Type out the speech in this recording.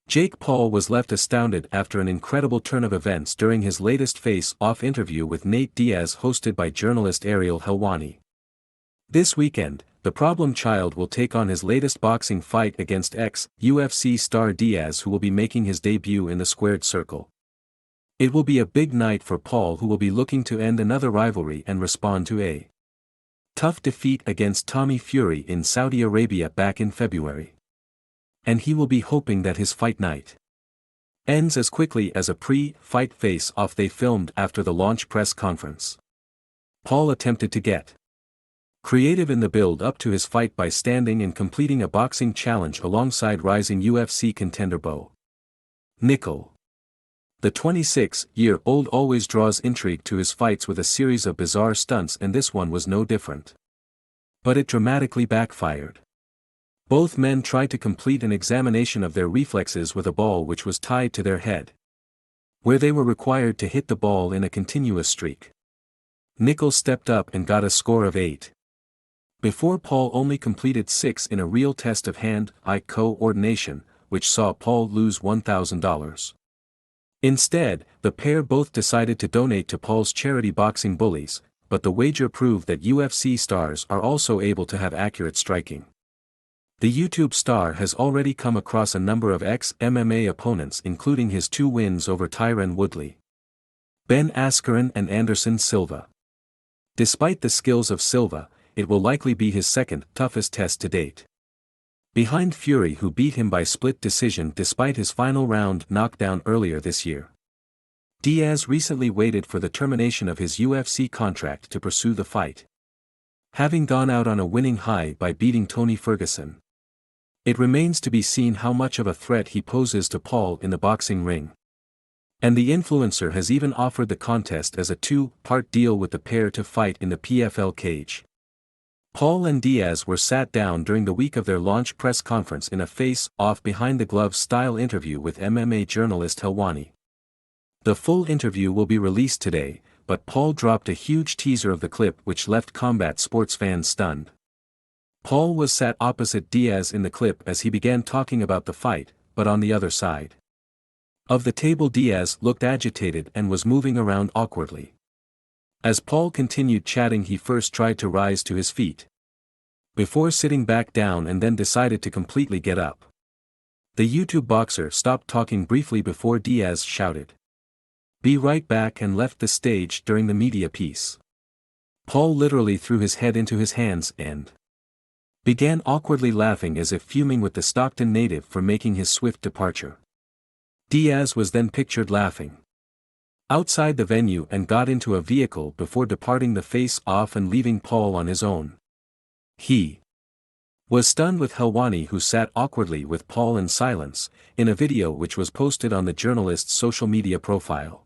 Jake Paul was left astounded after an incredible turn of events during his latest face-off interview with Nate Diaz hosted by journalist Ariel Helwani. This weekend, the problem child will take on his latest boxing fight against ex-UFC star Diaz, who will be making his debut in the squared circle. It will be a big night for Paul, who will be looking to end another rivalry and respond to a tough defeat against Tommy Fury in Saudi Arabia back in February. And he will be hoping that his fight night ends as quickly as a pre-fight face-off they filmed after the launch press conference. Paul attempted to get creative in the build-up to his fight by standing and completing a boxing challenge alongside rising UFC contender Bo Nickal. The 26-year-old always draws intrigue to his fights with a series of bizarre stunts, and this one was no different. But it dramatically backfired. Both men tried to complete an examination of their reflexes with a ball which was tied to their head, where they were required to hit the ball in a continuous streak. Nickal stepped up and got a score of 8. Before Paul only completed 6 in a real test of hand-eye coordination, which saw Paul lose $1,000. Instead, the pair both decided to donate to Paul's charity Boxing Bullies, but the wager proved that UFC stars are also able to have accurate striking. The YouTube star has already come across a number of ex-MMA opponents, including his 2 wins over Tyron Woodley, Ben Askren and Anderson Silva. Despite the skills of Silva, it will likely be his second toughest test to date. Behind Fury, who beat him by split decision despite his final round knockdown earlier this year. Diaz recently waited for the termination of his UFC contract to pursue the fight, having gone out on a winning high by beating Tony Ferguson. It remains to be seen how much of a threat he poses to Paul in the boxing ring. And the influencer has even offered the contest as a 2-part deal with the pair to fight in the PFL cage. Paul and Diaz were sat down during the week of their launch press conference in a face-off behind-the-gloves style interview with MMA journalist Helwani. The full interview will be released today, but Paul dropped a huge teaser of the clip which left combat sports fans stunned. Paul was sat opposite Diaz in the clip as he began talking about the fight, but on the other side of the table Diaz looked agitated and was moving around awkwardly. As Paul continued chatting, he first tried to rise to his feet, before sitting back down, and then decided to completely get up. The YouTube boxer stopped talking briefly before Diaz shouted, "Be right back," and left the stage during the media piece. Paul literally threw his head into his hands and began awkwardly laughing as if fuming with the Stockton native for making his swift departure. Diaz was then pictured laughing outside the venue and got into a vehicle before departing the face-off and leaving Paul on his own. He was stunned with Helwani, who sat awkwardly with Paul in silence, in a video which was posted on the journalist's social media profile.